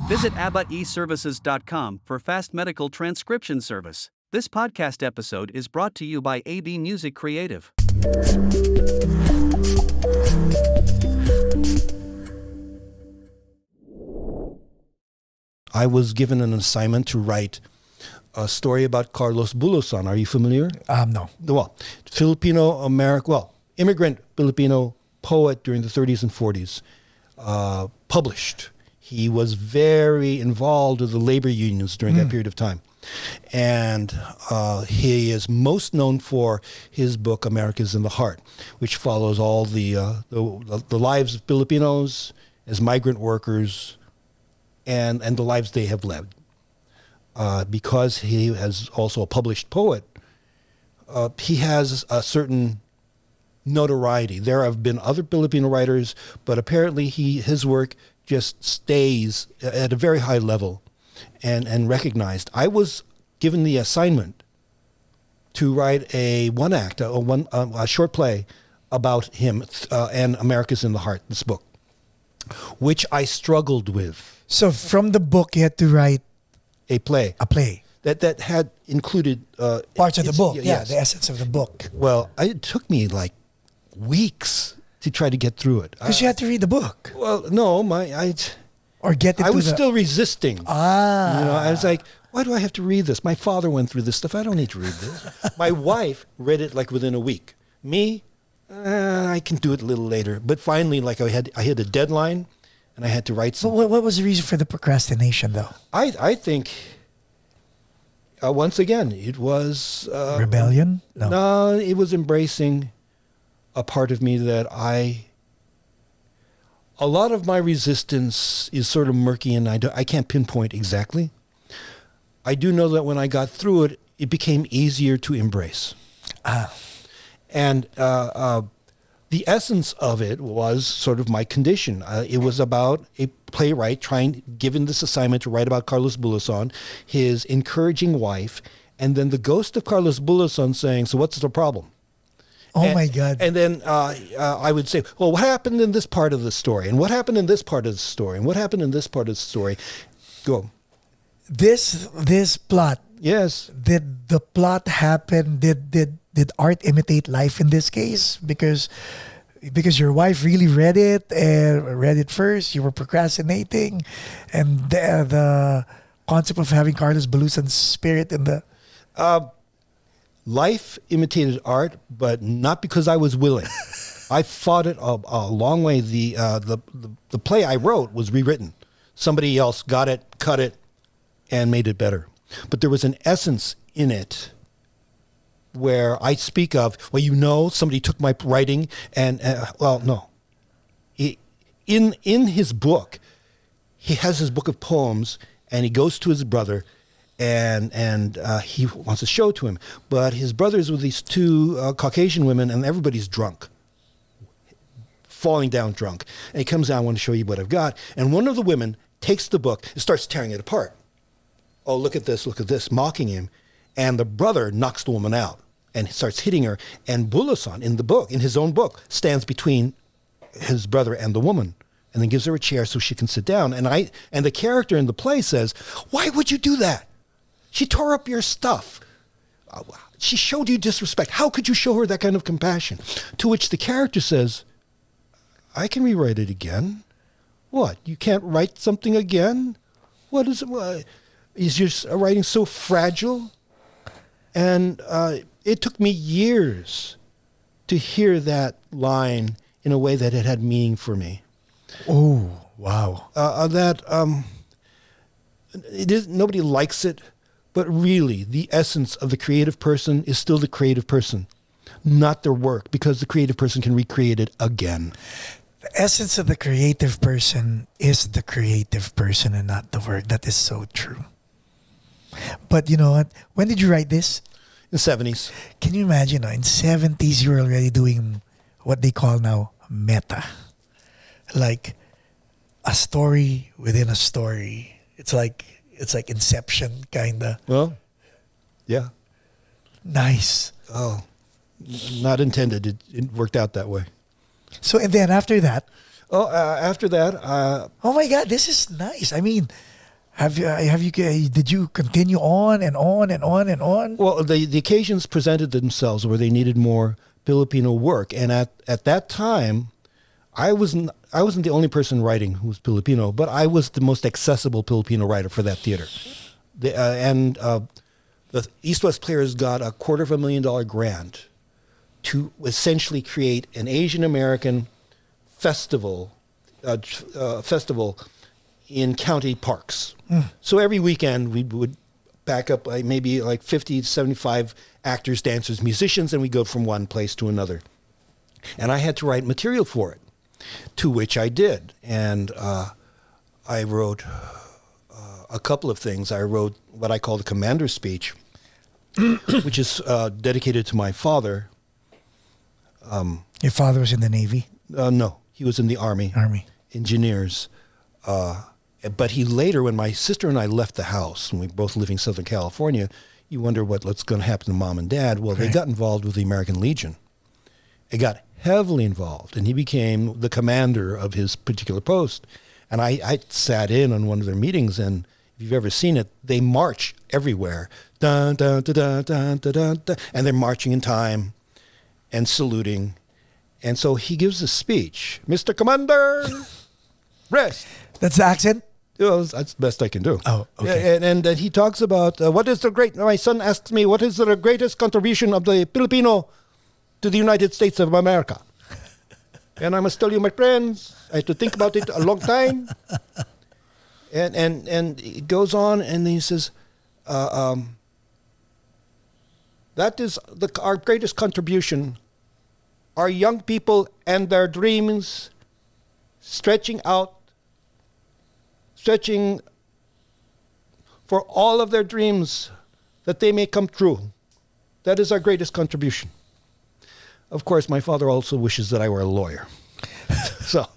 Visit abaeservices.com for fast medical transcription service. This podcast episode is brought to you by AB Music Creative. I was given an assignment to write a story about Carlos Bulosan. Are you familiar? No. Well, immigrant Filipino poet during the 30s and 40s, published. He was very involved with the labor unions during that period of time. And he is most known for his book, America's in the Heart, which follows all the lives of Filipinos as migrant workers and the lives they have led. Because he is also a published poet, he has a certain notoriety. There have been other Filipino writers, but apparently his work just stays at a very high level and recognized. I was given the assignment to write a short play about him and America's in the Heart, this book, which I struggled with. So from the book, you had to write a play that had included parts of the book. Yes. The essence of the book. Well, it took me like weeks to try to get through it Because you had to read the book. Well, no, I was still resisting. I was like, why do I have to read this? My father went through this stuff. I don't need to read this. My wife read it like within a week. Me, I can do it a little later. But finally, like I had a deadline, and I had to write something. What was the reason for the procrastination, though? I think, once again, it was... rebellion? No, it was embracing a part of me that a lot of my resistance is sort of murky, and I can't pinpoint exactly. I do know that when I got through it, it became easier to embrace. And the essence of it was sort of my condition. It was about a playwright given this assignment to write about Carlos Bulosan, his encouraging wife, and then the ghost of Carlos Bulosan saying, "So what's the problem?" My God. And then I would say, well, what happened in this part of the story? And what happened in this part of the story? And what happened in this part of the story? Go. This plot. Yes. Did the plot happen? Did art imitate life in this case? Because your wife really read it first. You were procrastinating, and the concept of having Carlos Bulosan's spirit in the... Life imitated art, but not because I was willing. I fought it a long way. The play I wrote was rewritten. Somebody else got it, cut it, and made it better. But there was an essence in it where I speak of, somebody took my writing and, no. In his book, he has his book of poems, and he goes to his brother, and he wants to show it to him. But his brother's with these two Caucasian women, and everybody's drunk, falling down drunk. And he comes down, I want to show you what I've got. And one of the women takes the book and starts tearing it apart. Oh, look at this, mocking him. And the brother knocks the woman out and starts hitting her. And Bulosan, in his own book, stands between his brother and the woman, and then gives her a chair so she can sit down. And the character in the play says, "Why would you do that? She tore up your stuff. She showed you disrespect. How could you show her that kind of compassion?" To which the character says, "I can rewrite it again." "What? You can't write something again? What is it? Is your writing so fragile?" And it took me years to hear that line in a way that it had meaning for me. Oh, wow. Nobody likes it. But really, the essence of the creative person is still the creative person, not their work, because the creative person can recreate it again. The essence of the creative person is the creative person and not the work. That is so true. But you know what? When did you write this? In the 70s. Can you imagine, in 70s, you were already doing what they call now meta. Like a story within a story. It's like Inception, kinda. Well, yeah. Nice. Oh, not intended. It worked out that way. So, and then after that, Oh, after that, oh my God, this is nice. I mean, Did you continue on and on and on and on? Well, the occasions presented themselves where they needed more Filipino work, and at that time, I wasn't the only person writing who was Filipino, but I was the most accessible Filipino writer for that theater. The East West Players got a $250,000 grant to essentially create an Asian American festival in county parks. So every weekend we would back up maybe like 50 to 75 actors, dancers, musicians, and we go from one place to another. And I had to write material for it, to which I did. And I wrote a couple of things. I wrote what I call the commander's speech, which is dedicated to my father. Your father was in the Navy? No, he was in the Army. Engineers. But he later, when my sister and I left the house, and we were both living in Southern California, you wonder what's going to happen to mom and dad. Well, they got involved with the American Legion. They got heavily involved, and he became the commander of his particular post. And I sat in on one of their meetings, and if you've ever seen it, they march everywhere. Dun, dun, dun, dun, dun, dun, dun, dun, and they're marching in time and saluting. And so he gives a speech. Mr. Commander, rest. That's the accent? Well, that's the best I can do. Oh, okay. And he talks about my son asks me, what is the greatest contribution of the Filipino to the United States of America? And I must tell you, my friends, I had to think about it a long time. And it goes on, and he says, that is our greatest contribution. Our young people and their dreams stretching for all of their dreams that they may come true. That is our greatest contribution. Of course, my father also wishes that I were a lawyer. So